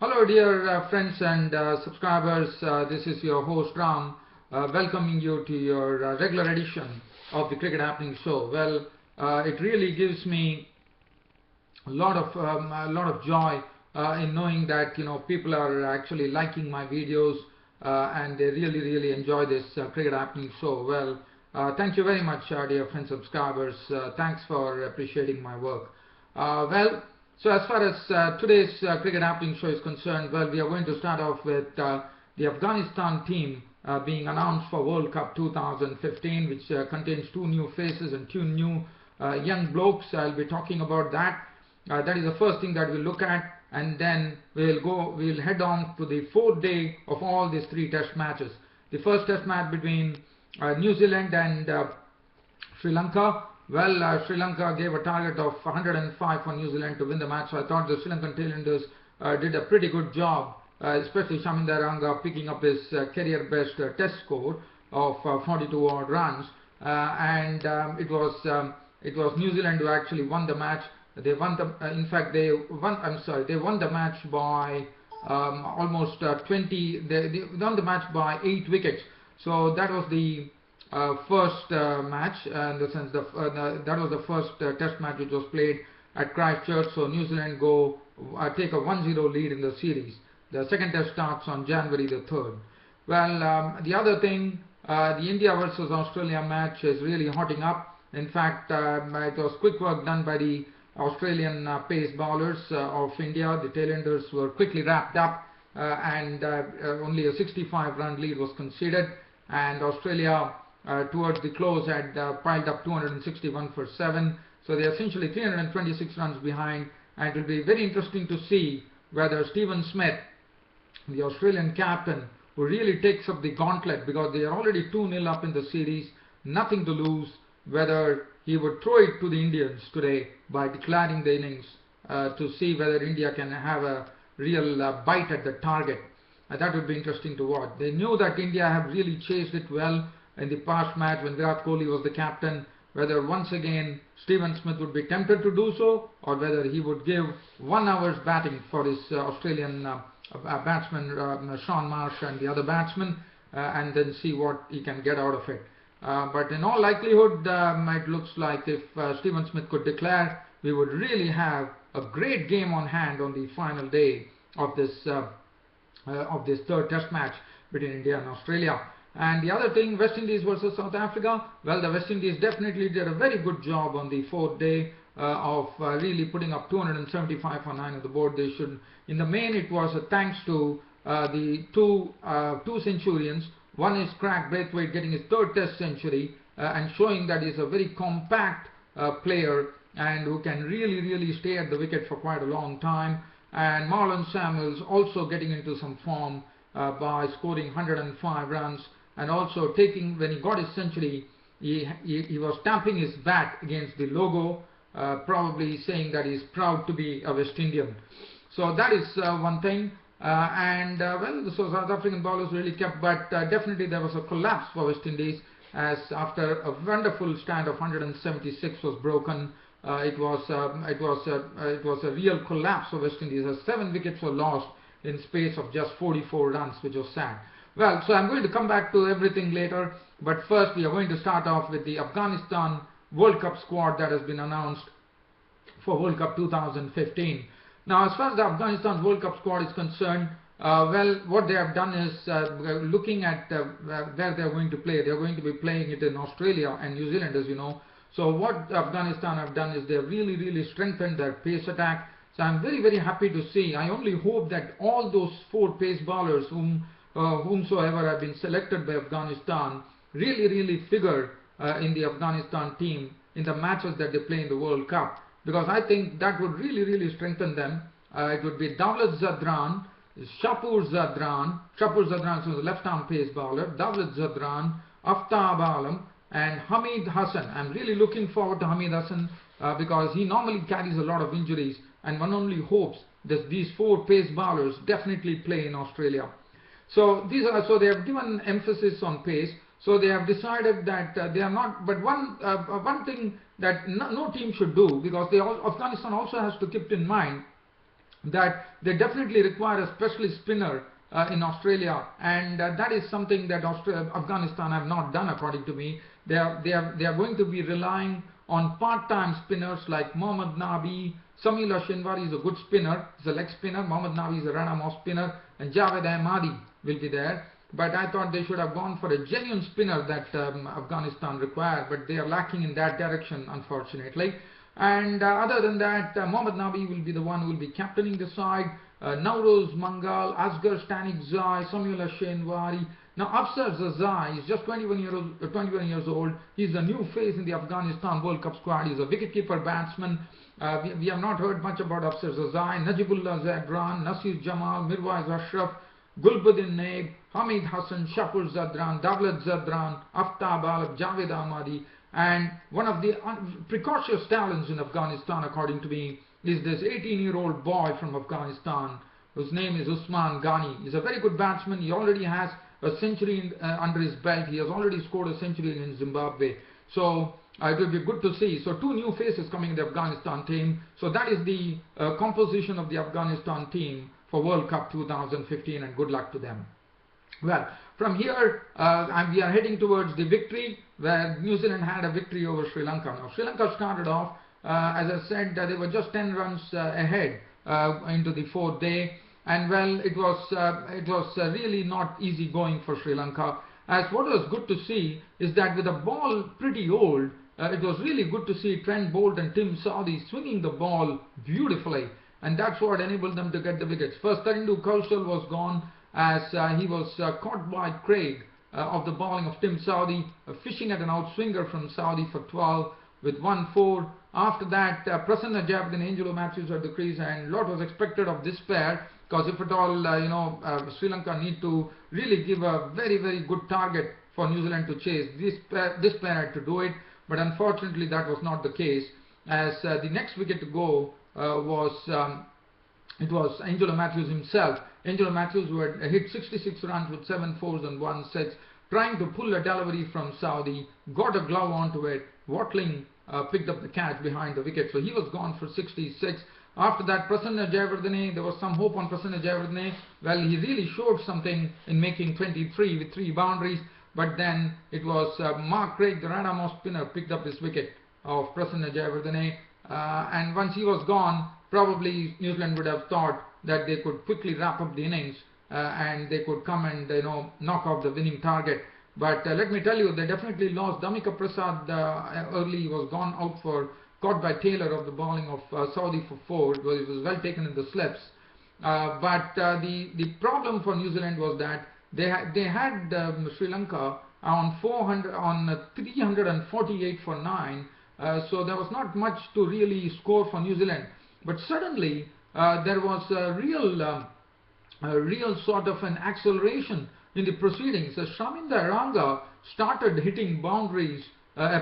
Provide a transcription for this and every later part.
Hello dear friends and subscribers, this is your host Ram, welcoming you to your regular edition of the Cricket Happening Show. Well, it really gives me a lot of joy in knowing that people are actually liking my videos and they really enjoy this Cricket Happening Show. Well, thank you very much dear friends subscribers, thanks for appreciating my work. So as far as today's Cricket Happening Show is concerned, well, we are going to start off with the Afghanistan team being announced for World Cup 2015, which contains two new faces and two new young blokes. I'll be talking about that. That is the first thing that we'll look at, and then we'll head on to the fourth day of all these three test matches. The first test match between New Zealand and Sri Lanka. Well, Sri Lanka gave a target of 105 for New Zealand to win the match, so I thought the Sri Lankan tailenders did a pretty good job, especially Chaminda Ranga picking up his career best test score of 42 odd runs, and it was New Zealand who actually won the match. They won the match by almost 20. They won the match by 8 wickets. So that was the first match, in the sense that was the first test match which was played at Christchurch. So New Zealand take a 1-0 lead in the series. The second test starts on January the 3rd. Well, the other thing, the India versus Australia match is really hotting up. In fact, it was quick work done by the Australian pace bowlers of India. The tailenders were quickly wrapped up, and only a 65-run lead was conceded, and Australia towards the close had piled up 261 for 7, so they're essentially 326 runs behind, and it will be very interesting to see whether Steven Smith, the Australian captain, who really takes up the gauntlet because they are already 2-0 up in the series, nothing to lose, whether he would throw it to the Indians today by declaring the innings to see whether India can have a real bite at the target. That would be interesting to watch. They knew that India have really chased it well in the past match when Virat Kohli was the captain, whether once again Steven Smith would be tempted to do so, or whether he would give 1 hour's batting for his Australian batsman Sean Marsh and the other batsmen, and then see what he can get out of it. But in all likelihood, it looks like if Steven Smith could declare, we would really have a great game on hand on the final day of this third test match between India and Australia. And the other thing, West Indies versus South Africa, well, the West Indies definitely did a very good job on the fourth day of really putting up 275 for 9 on the board. They should, in the main, it was thanks to the two centurions. One is Brathwaite getting his third test century and showing that he's a very compact player and who can really stay at the wicket for quite a long time. And Samuels also getting into some form by scoring 105 runs, and also when he got his century, he was tapping his bat against the logo, probably saying that he's proud to be a West Indian. So that is one thing. Well, the South African bowlers really kept, but definitely there was a collapse for West Indies, as after a wonderful stand of 176 was broken, it was a real collapse for West Indies, as 7 wickets were lost in space of just 44 runs, which was sad. Well, so I'm going to come back to everything later, but first we are going to start off with the Afghanistan World Cup squad that has been announced for World Cup 2015. Now, as far as the Afghanistan World Cup squad is concerned, well, what they have done is looking at where they are going to play. They are going to be playing it in Australia and New Zealand, as you know. So what Afghanistan have done is they have really strengthened their pace attack. So I'm very happy to see. I only hope that all those 4 pace bowlers whomsoever have been selected by Afghanistan really figure in the Afghanistan team in the matches that they play in the World Cup, because I think that would really strengthen them. It would be Dawlat Zadran, Shapur Zadran is the left arm pace bowler, Dawlat Zadran, Aftab Alam, and Hamid Hassan. I'm really looking forward to Hamid Hassan because he normally carries a lot of injuries, and one only hopes that these 4 pace bowlers definitely play in Australia. So they have given emphasis on pace. So they have decided that they are not. But one thing that no team should do, because Afghanistan also has to keep in mind that they definitely require a specialist spinner in Australia, and that is something that Afghanistan have not done, according to me. They are going to be relying on part-time spinners like Mohammad Nabi. Samuel Shinwari is a good spinner, he's a leg spinner. Mohammad Nabi is a run-arm-off spinner, and Javed Ahmadi will be there. But I thought they should have gone for a genuine spinner that Afghanistan required, but they are lacking in that direction, unfortunately. And other than that, Mohammad Nabi will be the one who will be captaining the side. Nauroz Mangal, Asghar Stanikzai, Samuel Shinwari. Now Afsar Zazai is just 21 years old. He's a new face in the Afghanistan World Cup squad. He's a wicketkeeper batsman. We have not heard much about Afsar Zazai. Najibullah Zadran, Nasir Jamal, Mirwaiz Ashraf, Gulbuddin Naib, Hamid Hassan, Shapur Zadran, Davlat Zadran, Aftab Alab, Javed Ahmadi. And one of the precocious talents in Afghanistan, according to me, is this 18-year-old boy from Afghanistan whose name is Usman Ghani. He's a very good batsman. He already has a century under his belt. He has already scored a century in Zimbabwe. So it will be good to see. So two new faces coming in the Afghanistan team. So that is the composition of the Afghanistan team for World Cup 2015, and good luck to them. Well, from here we are heading towards the victory, where New Zealand had a victory over Sri Lanka. Now Sri Lanka started off, as I said, they were just 10 runs ahead into the fourth day, and well, it was really not easy going for Sri Lanka. As what was good to see is that with the ball pretty old, it was really good to see Trent Boult and Tim Southee swinging the ball beautifully, and that's what enabled them to get the wickets. First, Tarindu Kaushal was gone, as he was caught by Craig of the bowling of Tim Southee, fishing at an outswinger from Southee for 12 with 1-4. After that, Prasanna Jayawardene and Angelo Matthews at the crease, and lot was expected of this pair, because if at all Sri Lanka need to really give a very, very good target for New Zealand to chase, this pair had to do it, but unfortunately that was not the case, as the next wicket to go it was Angelo Matthews himself. Angelo Matthews, who had hit 66 runs with 7 fours and 1 6, trying to pull a delivery from Southee, got a glove onto it. Watling picked up the catch behind the wicket, so he was gone for 66. After that, Prasanna Jayawardene, there was some hope on Prasanna Jayawardene. Well, he really showed something in making 23 with 3 boundaries, but then it was Mark Craig, the right-arm spinner, picked up this wicket of Prasanna Jayawardene, and once he was gone, probably New Zealand would have thought that they could quickly wrap up the innings and they could come and knock off the winning target. But let me tell you, they definitely lost. Damika Prasad early was gone out for, caught by Taylor of the bowling of Southee for 4. It was well taken in the slips. But the problem for New Zealand was that they had Sri Lanka on 348 for 9. So there was not much to really score for New Zealand. But suddenly there was a real sort of an acceleration in the proceedings. Shaminda Ranga started hitting boundaries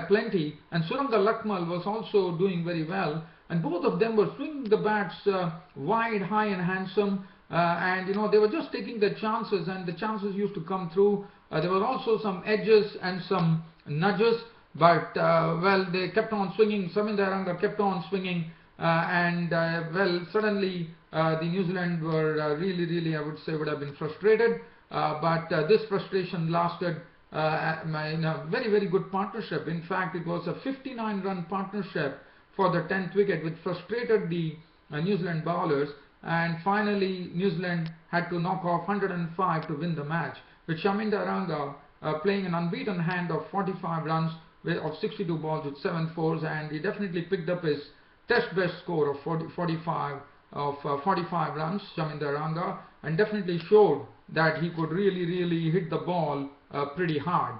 plenty, and Suranga Lakmal was also doing very well, and both of them were swinging the bats wide, high and handsome, and they were just taking their chances, and the chances used to come through. There were also some edges and some nudges, but well, they kept on swinging. Shaminda Ranga kept on swinging, and well, suddenly the New Zealand were really, I would say, would have been frustrated. But this frustration lasted in a very, very good partnership. In fact, it was a 59-run partnership for the 10th wicket, which frustrated the New Zealand bowlers. And finally, New Zealand had to knock off 105 to win the match, with Shaminda Ranga playing an unbeaten hand of 45 runs of 62 balls with 7 fours, and he definitely picked up his test best score of 45 runs, Shaminda Ranga, and definitely showed that he could really hit the ball pretty hard.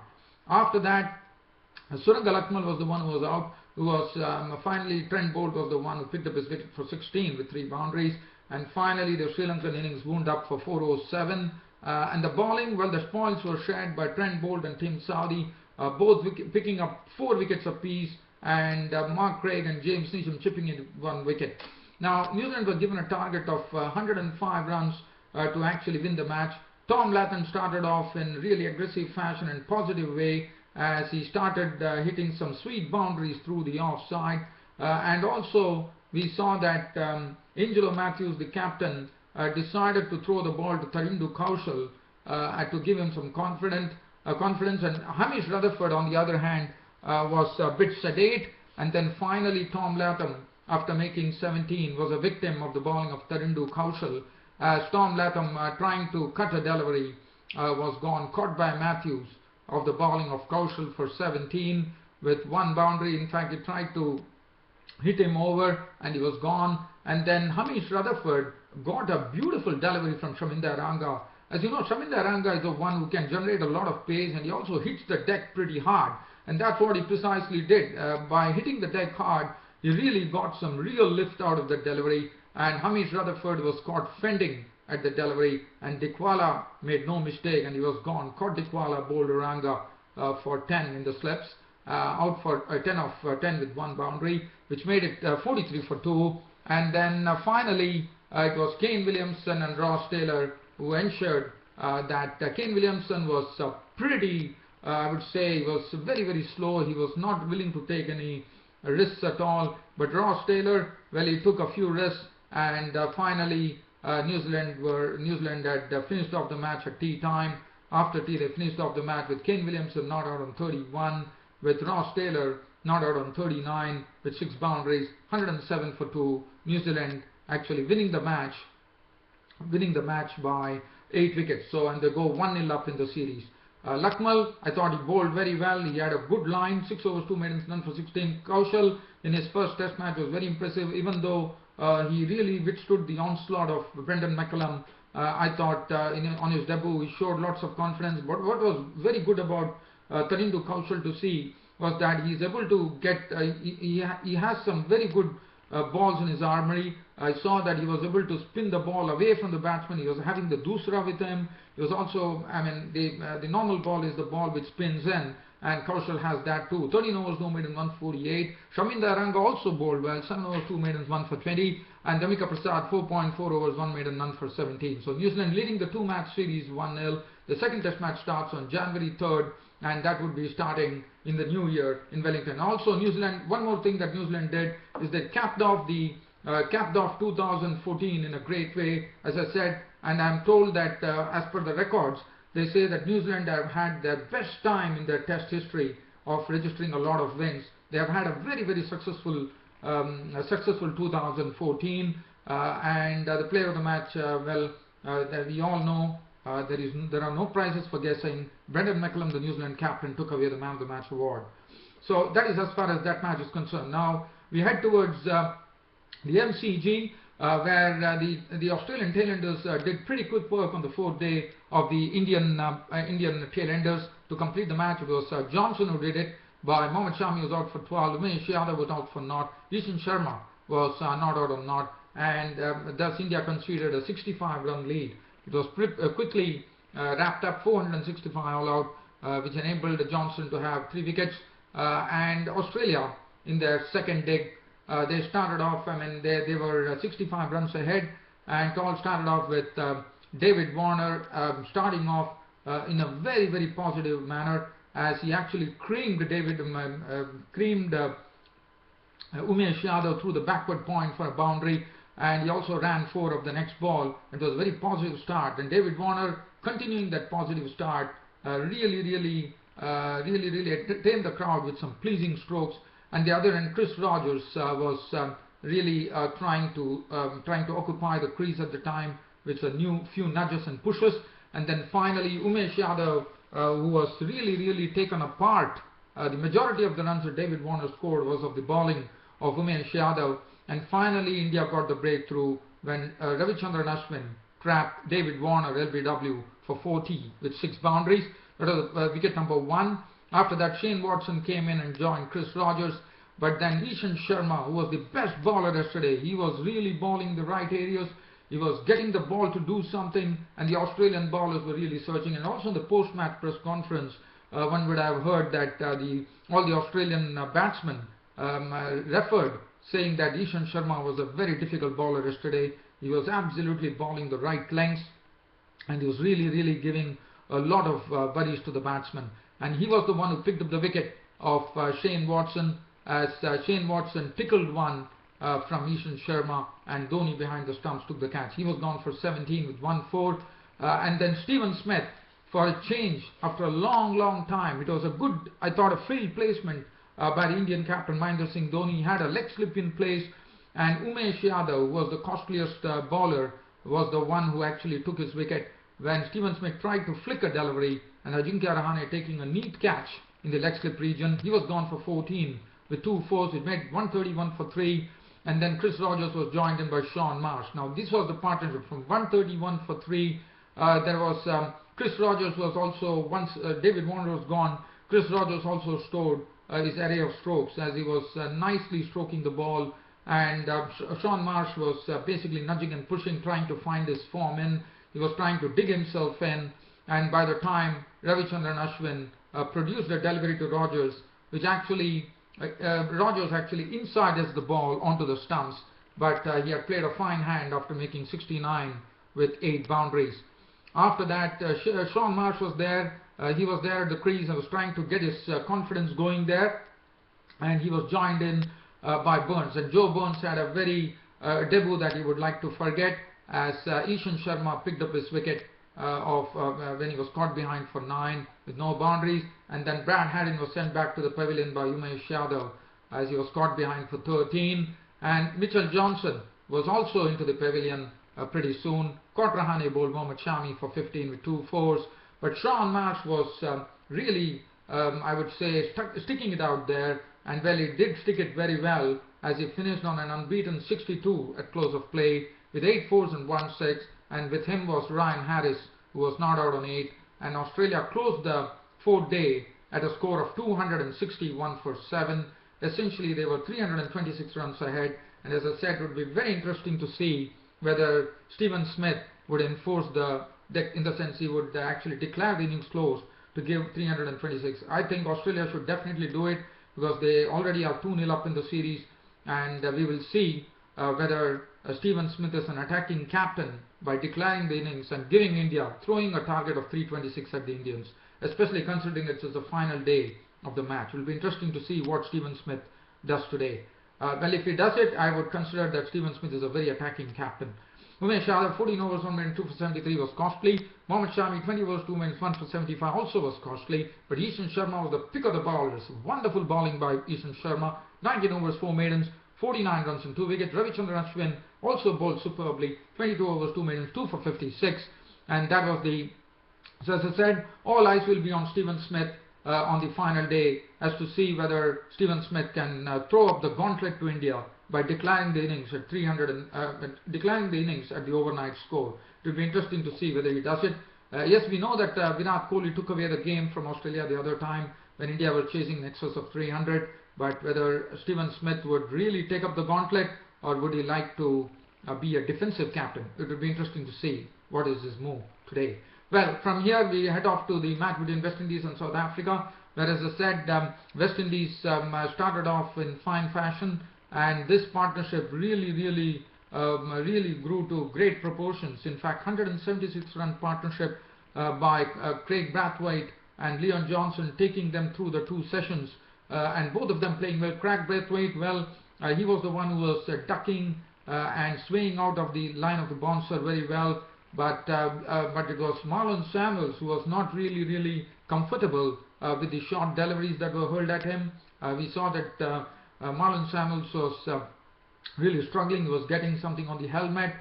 After that, Suranga Lakmal was the one who was out. Who was finally Trent Boult was the one who picked up his wicket for 16 with 3 boundaries. And finally, the Sri Lankan innings wound up for 407. And the bowling, well, the spoils were shared by Trent Boult and Tim Southee, both picking up 4 wickets apiece, and Mark Craig and James Neesham chipping in 1 wicket. Now, New Zealand was given a target of 105 runs to actually win the match. Tom Latham started off in really aggressive fashion and positive way, as he started hitting some sweet boundaries through the offside, and also we saw that Angelo Matthews, the captain, decided to throw the ball to Tharindu Kaushal to give him some confidence, and Hamish Rutherford, on the other hand, was a bit sedate, and then finally Tom Latham, after making 17, was a victim of the bowling of Tharindu Kaushal, as Tom Latham, trying to cut a delivery, was gone, caught by Matthews of the bowling of Kaushal for 17 with one boundary. In fact, he tried to hit him over and he was gone. And then Hamish Rutherford got a beautiful delivery from Chaminda Ranga. As you know, Chaminda Ranga is the one who can generate a lot of pace, and he also hits the deck pretty hard, and that's what he precisely did. By hitting the deck hard, he really got some real lift out of the delivery, and Hamish Rutherford was caught fending at the delivery, and Dikwala made no mistake and he was gone. Caught Dikwala, bowled Ranga for 10 in the slips, out for 10 of 10 with one boundary, which made it 43 for 2. And then finally it was Kane Williamson and Ross Taylor who ensured that Kane Williamson was pretty, I would say, he was very, very slow. He was not willing to take any risks at all. But Ross Taylor, well, he took a few risks, and finally New Zealand had finished off the match at tea time. After tea, they finished off the match with Kane Williamson not out on 31, with Ross Taylor not out on 39 with 6 boundaries, 107 for 2. New Zealand actually winning the match by 8 wickets. So, and they go 1-0 up in the series. Lakmal, I thought he bowled very well. He had a good line, 6 overs, 2 maidens, none for 16. Kaushal in his first test match was very impressive, even though he really withstood the onslaught of Brendan McCullum. I thought on his debut he showed lots of confidence. But what was very good about Tharindu Kaushal to see was that he is able to get, he has some very good balls in his armory. I saw that he was able to spin the ball away from the batsman. He was having the doosra with him. He was also, I mean, the normal ball is the ball which spins in, and Kaushal has that too. 13 overs, no maiden, 148. Chaminda Ranga also bowled well, 7 overs, 2 maidens, 1 for 20. And Damika Prasad, 4.4 overs, 1 maiden, none for 17. So New Zealand leading the 2-match series 1-0. The second test match starts on January 3rd, and that would be starting in the new year in Wellington. Also, New Zealand, one more thing that New Zealand did is they capped off 2014 in a great way, as I said, and I'm told that as per the records, they say that New Zealand have had their best time in their test history of registering a lot of wins. They have had a very, very successful 2014, and the player of the match, that we all know, there are no prizes for guessing. Brendan McCullum, the New Zealand captain, took away the man of the match award. So that is as far as that match is concerned. Now we head towards the MCG, where the Australian tailenders did pretty quick work on the 4th day of the Indian tailenders to complete the match. It was Johnson who did it. By Mohammad Shami was out for 12, Umesh Yadav was out for naught, Ishan Sharma was not out on naught, and thus India conceded a 65-run lead. It was quickly wrapped up, 465 all out, which enabled Johnson to have 3 wickets. And Australia, in their second dig, they started off, I mean, they were 65 runs ahead, and it all started off with David Warner starting off in a very, very positive manner, as he actually creamed Umesh Yadav through the backward point for a boundary, and he also ran 4 of the next ball. It was a very positive start, and David Warner, continuing that positive start, really entertained the crowd with some pleasing strokes. And the other end, Chris Rogers was really trying to occupy the crease at the time with a few nudges and pushes. And then finally, Umesh Yadav, who was really taken apart. The majority of the runs that David Warner scored was of the bowling of Umesh Yadav. And finally, India got the breakthrough when Ravichandran Ashwin trapped David Warner, LBW, for 40 with 6 boundaries. That was wicket number 1. After that, Shane Watson came in and joined Chris Rogers. But then Ishan Sharma, who was the best bowler yesterday, he was really bowling the right areas. He was getting the ball to do something, and the Australian bowlers were really searching. And also in the post-match press conference, one would have heard that all the Australian batsmen referred, saying that Ishan Sharma was a very difficult bowler yesterday. He was absolutely bowling the right lengths, and he was really giving a lot of worries to the batsmen. And he was the one who picked up the wicket of Shane Watson, as Shane Watson tickled one from Ishan Sharma, and Dhoni behind the stumps took the catch. He was gone for 17 with 1-4. And then Stephen Smith, for a change after a long time. It was a good, I thought, a field placement by the Indian captain Mahendra Singh Dhoni. He had a leg slip in place, and Umesh Yadav, who was the costliest bowler, was the one who actually took his wicket when Stephen Smith tried to flick a delivery, and Ajinkya Rahane taking a neat catch in the leg slip region. He was gone for 14 with 2 fours. It made 131 for 3, and then Chris Rogers was joined in by Sean Marsh. Now this was the partnership from 131 for 3. There was Chris Rogers was also, once David Warner was gone, Chris Rogers also stored his array of strokes as he was nicely stroking the ball, and Sean Marsh was basically nudging and pushing, trying to find his form in. He was trying to dig himself in, and by the time Ravichandran Ashwin produced a delivery to Rogers, which actually Rogers actually inside the ball onto the stumps, but he had played a fine hand after making 69 with 8 boundaries. After that, Sean Marsh was there. He was there at the crease and was trying to get his confidence going there, and he was joined in by Burns. And Joe Burns had a very debut that he would like to forget, as Ishan Sharma picked up his wicket when he was caught behind for 9 with no boundaries, and then Brad Haddin was sent back to the pavilion by Umesh Yadav as he was caught behind for 13, and Mitchell Johnson was also into the pavilion pretty soon. Caught Rahane bowled Mohammad Shami for 15 with 2 fours, but Sean Marsh was really, I would say, sticking it out there, and well, he did stick it very well as he finished on an unbeaten 62 at close of play with 8 fours and 1 6, and with him was Ryan Harris, who was not out on 8, and Australia closed the 4th day at a score of 261 for 7. Essentially, they were 326 runs ahead, and as I said, it would be very interesting to see whether Stephen Smith would enforce in the sense he would actually declare the innings closed to give 326. I think Australia should definitely do it because they already are 2-0 up in the series, and we will see whether Stephen Smith is an attacking captain by declaring the innings and giving India, throwing a target of 326 at the Indians, especially considering it's the final day of the match. It will be interesting to see what Stephen Smith does today. Well, if he does it, I would consider that Stephen Smith is a very attacking captain. Umesh Yadav, 14 overs, 1 minute, 2 for 73 was costly. Mohammad Shami, 20 overs, 2 minutes, 1 for 75 also was costly. But Ishan Sharma was the pick of the bowlers. Wonderful bowling by Ishan Sharma. 19 overs, 4 maidens, 49 runs and 2 wickets. Ravichandran Ashwin also bowled superbly. 22 overs, 2 maidens, 2 for 56. And that was the, so as I said, all eyes will be on Stephen Smith on the final day as to see whether Stephen Smith can throw up the gauntlet to India by declaring the innings at declaring the innings at the overnight score. It will be interesting to see whether he does it. Yes, we know that Virat Kohli took away the game from Australia the other time when India were chasing in excess of 300, but whether Stephen Smith would really take up the gauntlet or would he like to be a defensive captain. It would be interesting to see what is his move today. Well, from here we head off to the match between West Indies and South Africa, where, as I said, West Indies started off in fine fashion, and this partnership really grew to great proportions. In fact, 176-run partnership by Craig Brathwaite and Leon Johnson, taking them through the 2 sessions, and both of them playing well. Craig Brathwaite, well, he was the one who was ducking and swaying out of the line of the bouncer very well. But it was Marlon Samuels who was not really comfortable with the short deliveries that were hurled at him. We saw that Marlon Samuels was really struggling. He was getting something on the helmet.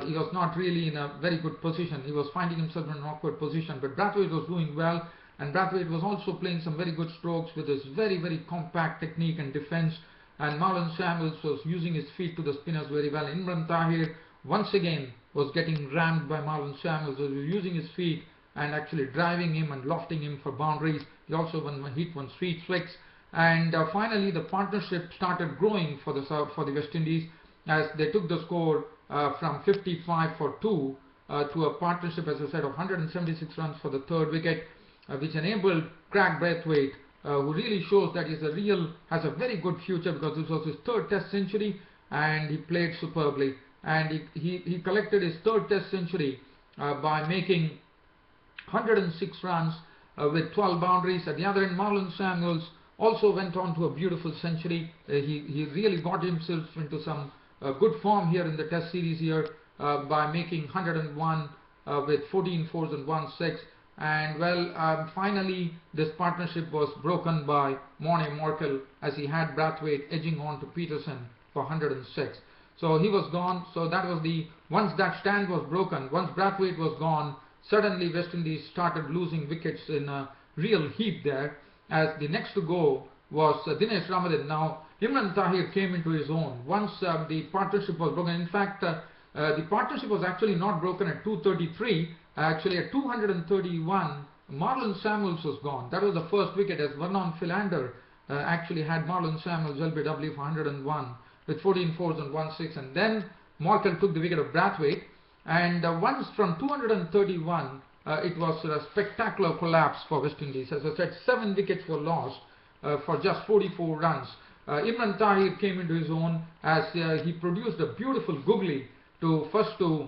He was not really in a very good position. He was finding himself in an awkward position. But Brathwaite was doing well, and Brathwaite was also playing some very good strokes with his very compact technique and defense. And Marlon Samuels was using his feet to the spinners very well. Imran Tahir once again was getting rammed by Marlon Samuels, who was using his feet and actually driving him and lofting him for boundaries. He also hit one sweet flicks. And finally, the partnership started growing for the West Indies as they took the score from 55 for 2 to a partnership, as I said, of 176 runs for the 3rd wicket, which enabled Craig Brathwaite, who really shows that he's has a very good future, because this was his 3rd Test century and he played superbly. And he collected his 3rd Test century by making 106 runs with 12 boundaries. At the other end, Marlon Samuels also went on to a beautiful century. He really got himself into some good form here in the Test series here by making 101 with 14 fours and 1 6. And well, finally this partnership was broken by Morne Morkel, as he had Brathwaite edging on to Peterson for 106. So he was gone. So that was once that stand was broken, once Brathwaite was gone, suddenly West Indies started losing wickets in a real heap there, as the next to go was Dinesh Ramadhan. Now Imran Tahir came into his own once the partnership was broken. In fact, the partnership was actually not broken at 233. Actually at 231, Marlon Samuels was gone. That was the first wicket, as Vernon Philander actually had Marlon Samuels LBW for 101 with 14 fours and 1 6, and then Morkel took the wicket of Brathwaite. And once from 231, it was a spectacular collapse for West Indies. As I said, 7 wickets were lost for just 44 runs. Imran Tahir came into his own, as he produced a beautiful googly to first to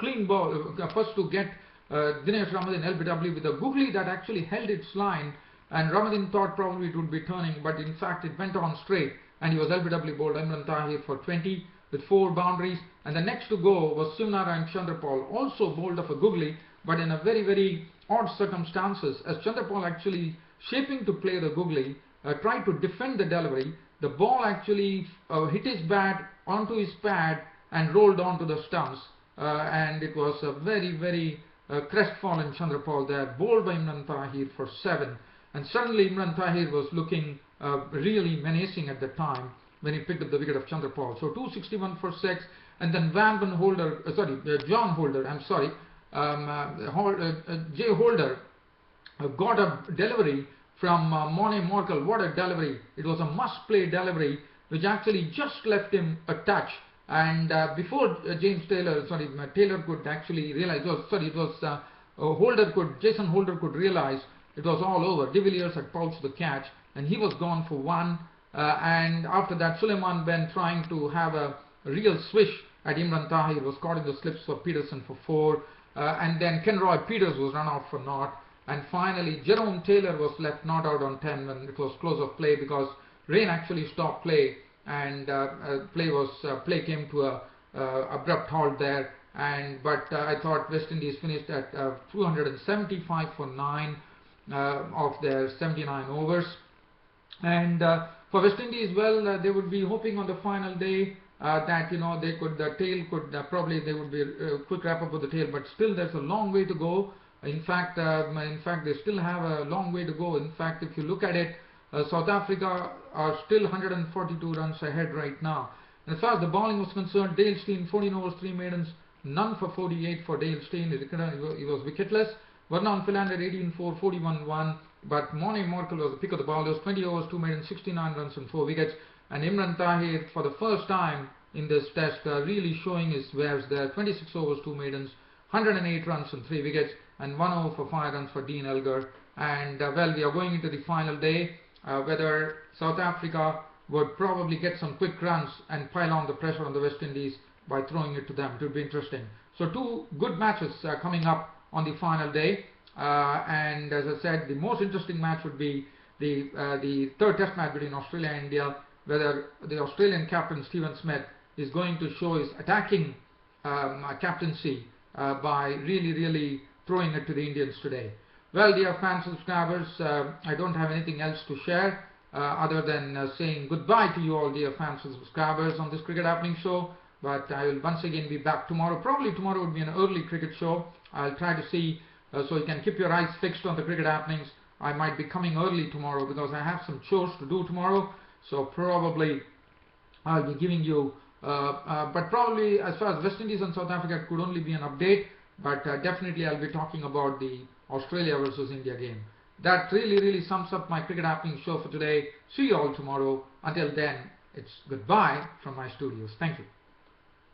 clean ball, first to get Dinesh Ramadhan LBW with a googly that actually held its line, and Ramadhan thought probably it would be turning, but in fact it went on straight, and he was LBW bowled Imran Tahir for 20 with 4 boundaries. And the next to go was Shivnarayan Chandrapal, also bowled of a googly, but in a very odd circumstances, as Chandrapal actually shaping to play the googly, tried to defend the delivery. The ball actually hit his bat onto his pad and rolled onto the stumps, and it was a very crestfallen Chandrapal there, bowled by Imran Tahir for 7. And suddenly Imran Tahir was looking really menacing at the time when he picked up the wicket of Chandrapal. So 261 for 6, and then John Holder, Jay Holder got a delivery from Morne Morkel. What a delivery! It was a must-play delivery which actually just left him a touch. And before Taylor could actually realize, Jason Holder could realize it was all over. De Villiers had pounced the catch, and he was gone for 1. And after that, Suleiman Ben, trying to have a real swish at Imran Tahir, was caught in the slips for Peterson for 4. And then Kenroy Peters was run out for naught. And finally, Jerome Taylor was left not out on 10 when it was close of play, because rain actually stopped play, and play came to a abrupt halt there. But I thought West Indies finished at 275 for 9 of their 79 overs. And for West Indies, well, they would be hoping on the final day that they would be a quick wrap up of the tail, but still there's a long way to go. In fact, they still have a long way to go. In fact, if you look at it, South Africa are still 142 runs ahead right now. And as far as the bowling was concerned, Dale Steyn 14 overs 3 maidens, none for 48 for Dale Steyn. He was wicketless. Vernon Philander 18 4, 41 1. But Morne Morkel was the pick of the bowlers, 20 overs 2 maidens, 69 runs and 4 wickets. And Imran Tahir, for the first time in this test, really showing his wares there, 26 overs 2 maidens, 108 runs and 3 wickets, and 1 over for 5 runs for Dean Elgar. And well, we are going into the final day, whether South Africa would probably get some quick runs and pile on the pressure on the West Indies by throwing it to them. It would be interesting. So 2 good matches coming up on the final day. And as I said, the most interesting match would be the third test match between Australia and India, whether the Australian captain Stephen Smith is going to show his attacking captaincy by really throwing it to the Indians today. Well, dear fans and subscribers, I don't have anything else to share other than saying goodbye to you all, dear fans and subscribers, on this Cricket Happening show. But I will once again be back tomorrow. Probably tomorrow would be an early cricket show. I'll try to see, so you can keep your eyes fixed on the Cricket Happenings. I might be coming early tomorrow because I have some chores to do tomorrow. So probably I'll be giving you, but probably as far as West Indies and South Africa, it could only be an update. But definitely I'll be talking about the Australia versus India game. That really sums up my Cricket Happening show for today. See you all tomorrow. Until then, it's goodbye from my studios. Thank you.